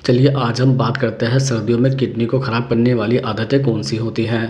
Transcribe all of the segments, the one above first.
चलिए आज हम बात करते हैं सर्दियों में किडनी को ख़राब करने वाली आदतें कौन सी होती हैं।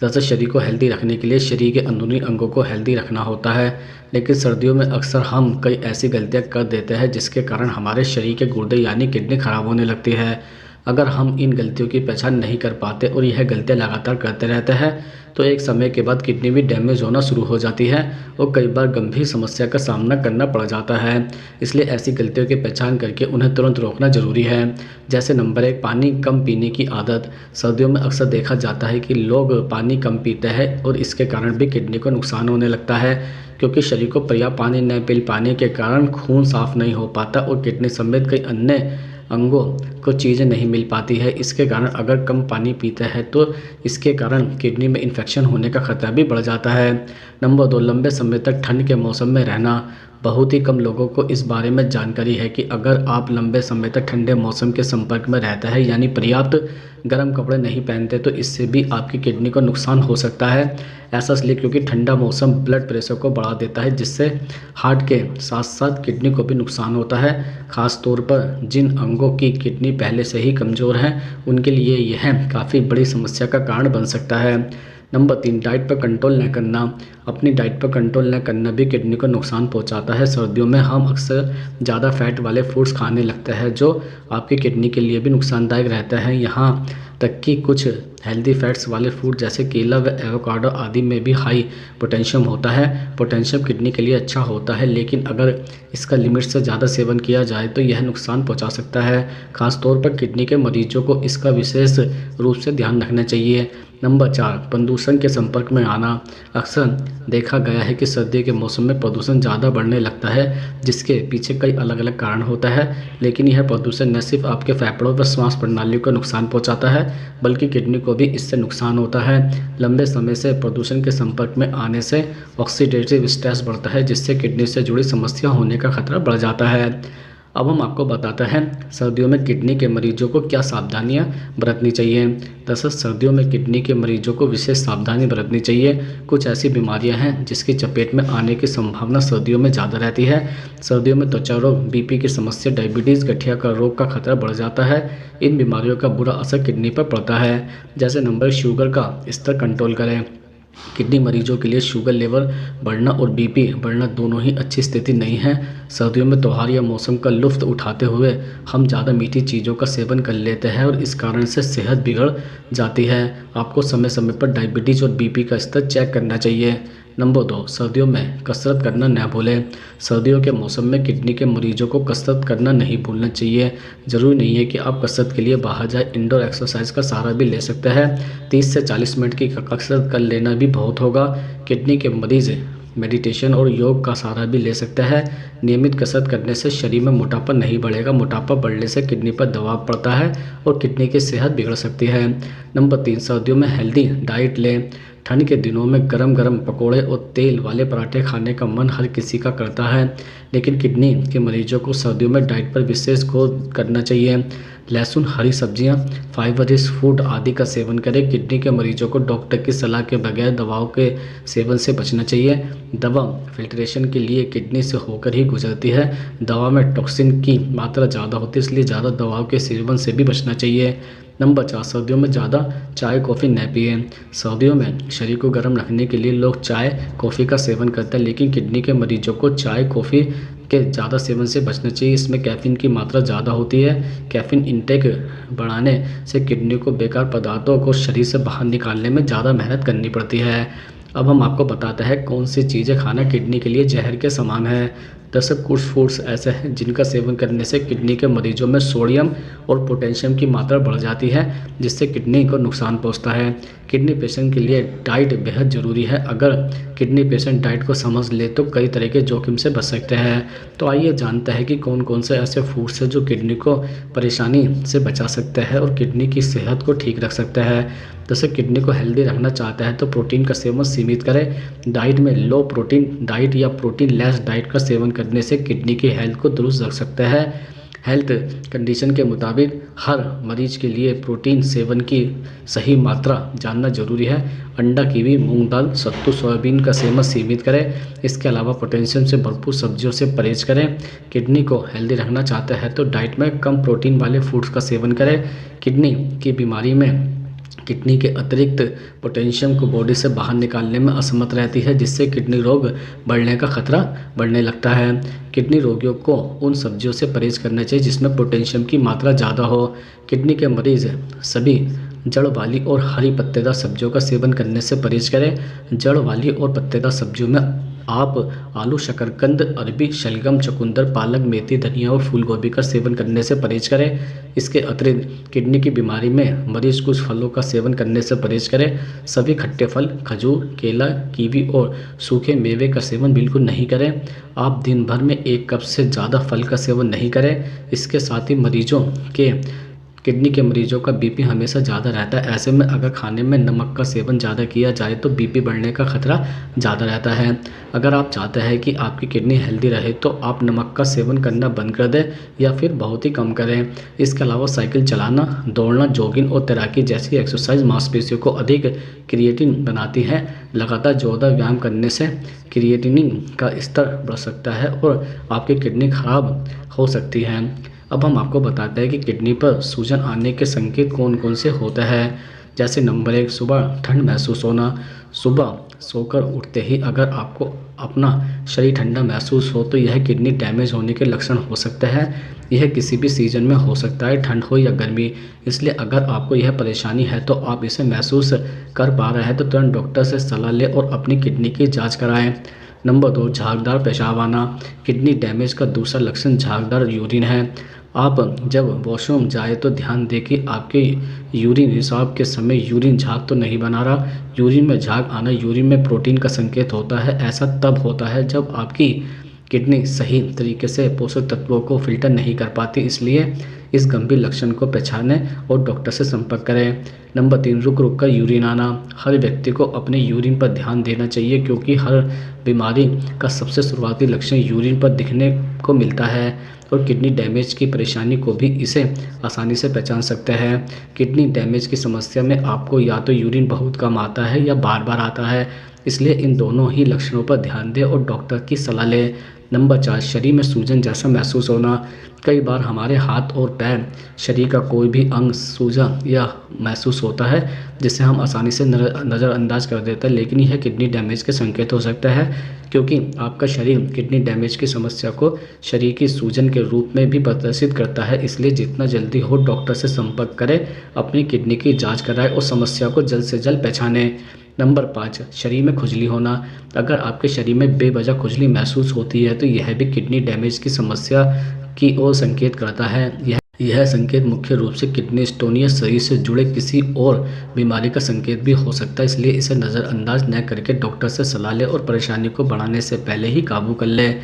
दरअसल शरीर को हेल्दी रखने के लिए शरीर के अंदरूनी अंगों को हेल्दी रखना होता है। लेकिन सर्दियों में अक्सर हम कई ऐसी गलतियां कर देते हैं जिसके कारण हमारे शरीर के गुर्दे यानी किडनी ख़राब होने लगती है। अगर हम इन गलतियों की पहचान नहीं कर पाते और यह गलतियां लगातार करते रहते हैं तो एक समय के बाद किडनी भी डैमेज होना शुरू हो जाती है और कई बार गंभीर समस्या का सामना करना पड़ जाता है। इसलिए ऐसी गलतियों की पहचान करके उन्हें तुरंत रोकना ज़रूरी है। जैसे नंबर 1, पानी कम पीने की आदत। सर्दियों में अक्सर देखा जाता है कि लोग पानी कम पीते हैं और इसके कारण भी किडनी को नुकसान होने लगता है, क्योंकि शरीर को पर्याप्त पानी न मिल पाने के कारण खून साफ नहीं हो पाता और किडनी समेत कई अन्य अंगों को चीज़ें नहीं मिल पाती है। इसके कारण अगर कम पानी पीते हैं तो इसके कारण किडनी में इन्फेक्शन होने का खतरा भी बढ़ जाता है। नंबर 2, लंबे समय तक ठंड के मौसम में रहना। बहुत ही कम लोगों को इस बारे में जानकारी है कि अगर आप लंबे समय तक ठंडे मौसम के संपर्क में रहते हैं यानी पर्याप्त गर्म कपड़े नहीं पहनते तो इससे भी आपकी किडनी को नुकसान हो सकता है। ऐसा इसलिए क्योंकि ठंडा मौसम ब्लड प्रेशर को बढ़ा देता है, जिससे हार्ट के साथ साथ किडनी को भी नुकसान होता है। ख़ास तौर पर जिन अंगों की किडनी पहले से ही कमज़ोर हैं उनके लिए यह काफ़ी बड़ी समस्या का कारण बन सकता है। नंबर 3, डाइट पर कंट्रोल न करना। अपनी डाइट पर कंट्रोल न करना भी किडनी को नुकसान पहुंचाता है। सर्दियों में हम अक्सर ज़्यादा फैट वाले फूड्स खाने लगते हैं जो आपकी किडनी के लिए भी नुकसानदायक रहते हैं। यहाँ तक कि कुछ हेल्दी फैट्स वाले फूड जैसे केला व एवोकाडो आदि में भी हाई पोटेशियम होता है। पोटेशियम किडनी के लिए अच्छा होता है, लेकिन अगर इसका लिमिट से ज़्यादा सेवन किया जाए तो यह नुकसान पहुंचा सकता है। खास तौर पर किडनी के मरीजों को इसका विशेष रूप से ध्यान रखना चाहिए। नंबर 4, प्रदूषण के संपर्क में आना। अक्सर देखा गया है कि सर्दी के मौसम में प्रदूषण ज़्यादा बढ़ने लगता है, जिसके पीछे कई अलग अलग कारण होता है। लेकिन यह प्रदूषण न सिर्फ आपके फेफड़ों व श्वास प्रणाली को नुकसान पहुंचाता है बल्कि किडनी को भी इससे नुकसान होता है। लंबे समय से प्रदूषण के संपर्क में आने से ऑक्सीडेटिव स्ट्रेस बढ़ता है, जिससे किडनी से जुड़ी समस्या होने का खतरा बढ़ जाता है। अब हम आपको बताते हैं सर्दियों में किडनी के मरीजों को क्या सावधानियां बरतनी चाहिए। दरअसल सर्दियों में किडनी के मरीजों को विशेष सावधानी बरतनी चाहिए। कुछ ऐसी बीमारियां हैं जिसकी चपेट में आने की संभावना सर्दियों में ज़्यादा रहती है। सर्दियों में त्वचा रोग, बीपी की समस्या, डायबिटीज़, गठिया का रोग का खतरा बढ़ जाता है। इन बीमारियों का बुरा असर किडनी पर पड़ता है। जैसे नंबर 1, शुगर का स्तर कंट्रोल करें। किडनी मरीजों के लिए शुगर लेवल बढ़ना और बीपी बढ़ना दोनों ही अच्छी स्थिति नहीं है। सर्दियों में त्योहार या मौसम का लुत्फ़ उठाते हुए हम ज़्यादा मीठी चीज़ों का सेवन कर लेते हैं और इस कारण से सेहत बिगड़ जाती है। आपको समय समय पर डायबिटीज़ और बीपी का स्तर चेक करना चाहिए। नंबर 2, सर्दियों में कसरत करना न भूलें। सर्दियों के मौसम में किडनी के मरीजों को कसरत करना नहीं भूलना चाहिए। ज़रूरी नहीं है कि आप कसरत के लिए बाहर जाए, इंडोर एक्सरसाइज का सहारा भी ले सकते हैं। 30 से 40 मिनट की कसरत कर लेना भी बहुत होगा। किडनी के मरीज़ मेडिटेशन और योग का सहारा भी ले सकते हैं। नियमित कसरत करने से शरीर में मोटापा नहीं बढ़ेगा। मोटापा बढ़ने से किडनी पर दबाव पड़ता है और किडनी की सेहत बिगड़ सकती है। नंबर 3, सर्दियों में हेल्दी डाइट लें। ठंड के दिनों में गरम गरम पकोड़े और तेल वाले पराठे खाने का मन हर किसी का करता है, लेकिन किडनी के मरीजों को सर्दियों में डाइट पर विशेष गौर करना चाहिए। लहसुन, हरी सब्जियां, फाइबर रिच फूड आदि का सेवन करें। किडनी के मरीजों को डॉक्टर की सलाह के बगैर दवाओं के सेवन से बचना चाहिए। दवा फिल्ट्रेशन के लिए किडनी से होकर ही गुजरती है। दवा में टॉक्सिन की मात्रा ज़्यादा होती है, इसलिए ज़्यादा दवाओं के सेवन से भी बचना चाहिए। नंबर 4, सर्दियों में ज़्यादा चाय कॉफ़ी न पिएं। सर्दियों में शरीर को गर्म रखने के लिए लोग चाय कॉफ़ी का सेवन करते हैं, लेकिन किडनी के मरीजों को चाय कॉफ़ी के ज़्यादा सेवन से बचना चाहिए। इसमें कैफ़ीन की मात्रा ज़्यादा होती है। कैफ़ीन इंटेक बढ़ाने से किडनी को बेकार पदार्थों को शरीर से बाहर निकालने में ज़्यादा मेहनत करनी पड़ती है। अब हम आपको बताते हैं कौन सी चीज़ें खाना किडनी के लिए जहर के समान है। दरअसल कुछ फूड्स ऐसे हैं जिनका सेवन करने से किडनी के मरीजों में सोडियम और पोटेशियम की मात्रा बढ़ जाती है, जिससे किडनी को नुकसान पहुंचता है। किडनी पेशेंट के लिए डाइट बेहद ज़रूरी है। अगर किडनी पेशेंट डाइट को समझ ले तो कई तरह के जोखिम से बच सकते हैं। तो आइए जानते हैं कि कौन कौन से ऐसे फूड्स हैं जो किडनी को परेशानी से बचा सकते हैं और किडनी की सेहत को ठीक रख सकते हैं। जैसे किडनी को हेल्दी रखना चाहता है तो प्रोटीन का सेवन सीमित करें। डाइट में लो प्रोटीन डाइट या प्रोटीन लेस डाइट का सेवन करने से किडनी की हेल्थ को दुरुस्त रख सकते हैं। हेल्थ कंडीशन के मुताबिक हर मरीज के लिए प्रोटीन सेवन की सही मात्रा जानना जरूरी है। अंडा, कीवी, मूंग दाल, सत्तू, सोयाबीन का सेवन सीमित करें। इसके अलावा पोटेशियम से भरपूर सब्जियों से परहेज करें। किडनी को हेल्दी रखना चाहते हैं तो डाइट में कम प्रोटीन वाले फूड्स का सेवन करें। किडनी की बीमारी में किडनी के अतिरिक्त पोटेशियम को बॉडी से बाहर निकालने में असमर्थ रहती है, जिससे किडनी रोग बढ़ने का खतरा बढ़ने लगता है। किडनी रोगियों को उन सब्जियों से परहेज करना चाहिए जिसमें पोटेशियम की मात्रा ज़्यादा हो। किडनी के मरीज सभी जड़ वाली और हरी पत्तेदार सब्जियों का सेवन करने से परहेज करें। जड़ वाली और पत्तेदार सब्जियों में आप आलू, शकरकंद, अरबी, शलगम, चुकंदर, पालक, मेथी, धनिया और फूल गोभी का सेवन करने से परहेज करें। इसके अतिरिक्त किडनी की बीमारी में मरीज कुछ फलों का सेवन करने से परहेज करें। सभी खट्टे फल, खजूर, केला, कीवी और सूखे मेवे का सेवन बिल्कुल नहीं करें। आप दिन भर में 1 कप से ज़्यादा फल का सेवन नहीं करें। इसके साथ ही किडनी के मरीजों का बीपी हमेशा ज़्यादा रहता है। ऐसे में अगर खाने में नमक का सेवन ज़्यादा किया जाए तो बीपी बढ़ने का खतरा ज़्यादा रहता है। अगर आप चाहते हैं कि आपकी किडनी हेल्दी रहे तो आप नमक का सेवन करना बंद कर दें या फिर बहुत ही कम करें। इसके अलावा साइकिल चलाना, दौड़ना, जॉगिंग और तैराकी जैसी एक्सरसाइज मांसपेशियों को अधिक क्रिएटिन बनाती है। लगातार जोरदार व्यायाम करने से क्रिएटिनिन का स्तर बढ़ सकता है और आपकी किडनी खराब हो सकती है। अब हम आपको बताते हैं कि किडनी पर सूजन आने के संकेत कौन कौन से होते हैं। जैसे नंबर 1, सुबह ठंड महसूस होना। सुबह सोकर उठते ही अगर आपको अपना शरीर ठंडा महसूस हो तो यह किडनी डैमेज होने के लक्षण हो सकते हैं। यह किसी भी सीजन में हो सकता है, ठंड हो या गर्मी। इसलिए अगर आपको यह परेशानी है तो आप इसे महसूस कर पा रहे हैं तो तुरंत डॉक्टर से सलाह लें और अपनी किडनी की जाँच कराएँ। नंबर 2, झागदार पेशाब आना। किडनी डैमेज का दूसरा लक्षण झागदार यूरिन है। आप जब वॉशरूम जाए तो ध्यान दें कि आपके यूरिन पेशाब के समय यूरिन झाग तो नहीं बना रहा। यूरिन में झाग आना यूरिन में प्रोटीन का संकेत होता है। ऐसा तब होता है जब आपकी किडनी सही तरीके से पोषक तत्वों को फिल्टर नहीं कर पाती। इसलिए इस गंभीर लक्षण को पहचानें और डॉक्टर से संपर्क करें। नंबर 3, रुक रुक कर यूरिन आना। हर व्यक्ति को अपने यूरिन पर ध्यान देना चाहिए क्योंकि हर बीमारी का सबसे शुरुआती लक्षण यूरिन पर दिखने को मिलता है और किडनी डैमेज की परेशानी को भी इसे आसानी से पहचान सकते हैं। किडनी डैमेज की समस्या में आपको या तो यूरिन बहुत कम आता है या बार बार आता है, इसलिए इन दोनों ही लक्षणों पर ध्यान दें और डॉक्टर की सलाह लें। नंबर 4, शरीर में सूजन जैसा महसूस होना। कई बार हमारे हाथ और पैर, शरीर का कोई भी अंग सूजा या महसूस होता है जिसे हम आसानी से नज़रअंदाज कर देते हैं, लेकिन यह किडनी डैमेज के संकेत हो सकता है क्योंकि आपका शरीर किडनी डैमेज की समस्या को शरीर की सूजन के रूप में भी प्रदर्शित करता है। इसलिए जितना जल्दी हो डॉक्टर से संपर्क करें, अपनी किडनी की जाँच कराएं और समस्या को जल्द से जल्द पहचानें। नंबर 5, शरीर में खुजली होना। अगर आपके शरीर में बेवजह खुजली महसूस होती है तो यह भी किडनी डैमेज की समस्या की ओर संकेत करता है। यह संकेत मुख्य रूप से किडनी स्टोन या शरीर से जुड़े किसी और बीमारी का संकेत भी हो सकता है, इसलिए इसे नज़रअंदाज न करके डॉक्टर से सलाह लें और परेशानी को बढ़ाने से पहले ही काबू कर लें।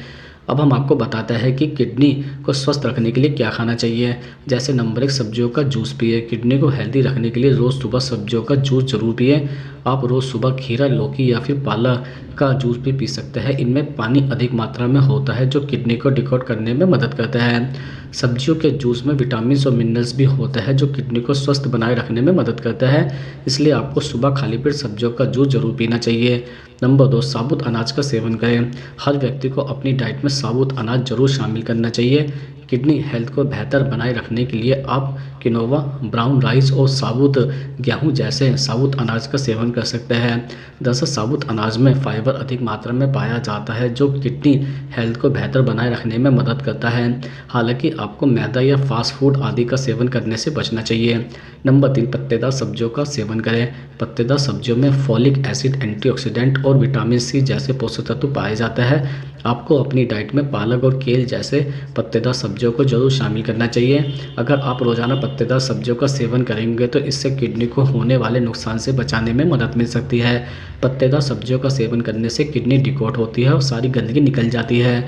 अब हम आपको बताते हैं कि किडनी को स्वस्थ रखने के लिए क्या खाना चाहिए। जैसे नंबर 1, सब्जियों का जूस पिए। किडनी को हेल्दी रखने के लिए रोज़ सुबह सब्जियों का जूस जरूर पिए। आप रोज़ सुबह खीरा, लौकी या फिर पालक का जूस भी पी सकते हैं। इनमें पानी अधिक मात्रा में होता है जो किडनी को डिटॉक्स करने में मदद करता है। सब्जियों के जूस में विटामिन और मिनरल्स भी होता है जो किडनी को स्वस्थ बनाए रखने में मदद करता है, इसलिए आपको सुबह खाली पेट सब्जियों का जूस जरूर पीना चाहिए। नंबर 2, साबुत अनाज का सेवन करें। हर व्यक्ति को अपनी डाइट में साबुत अनाज जरूर शामिल करना चाहिए। किडनी हेल्थ को बेहतर बनाए रखने के लिए आप किनोवा, ब्राउन राइस और साबुत गेहूं जैसे साबुत अनाज का सेवन कर सकते हैं। दरअसल साबुत अनाज में फाइबर अधिक मात्रा में पाया जाता है जो किडनी हेल्थ को बेहतर बनाए रखने में मदद करता है। हालांकि आपको मैदा या फास्ट फूड आदि का सेवन करने से बचना चाहिए। नंबर 3, पत्तेदार सब्जियों का सेवन करें। पत्तेदार सब्जियों में फॉलिक एसिड, एंटीऑक्सीडेंट और विटामिन सी जैसे पोषक तत्व पाए जाते हैं। आपको अपनी डाइट में पालक और केल जैसे पत्तेदार सब्जियों को जरूर शामिल करना चाहिए। अगर आप रोजाना पत्तेदार सब्जियों का सेवन करेंगे तो इससे किडनी को होने वाले नुकसान से बचाने में मदद मिल सकती है। पत्तेदार सब्जियों का सेवन करने से किडनी डिटॉक्स होती है और सारी गंदगी निकल जाती है।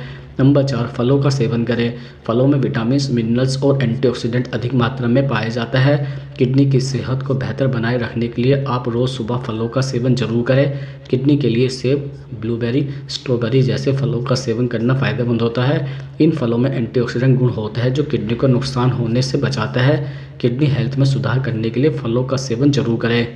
नंबर 4, फलों का सेवन करें। फलों में विटामिन, मिनरल्स और एंटीऑक्सीडेंट अधिक मात्रा में पाया जाता है। किडनी की सेहत को बेहतर बनाए रखने के लिए आप रोज़ सुबह फलों का सेवन जरूर करें। किडनी के लिए सेब, ब्लूबेरी, स्ट्रॉबेरी जैसे फलों का सेवन करना फ़ायदेमंद होता है। इन फलों में एंटीऑक्सीडेंट गुण होता है जो किडनी को नुकसान होने से बचाता है। किडनी हेल्थ में सुधार करने के लिए फलों का सेवन जरूर करें।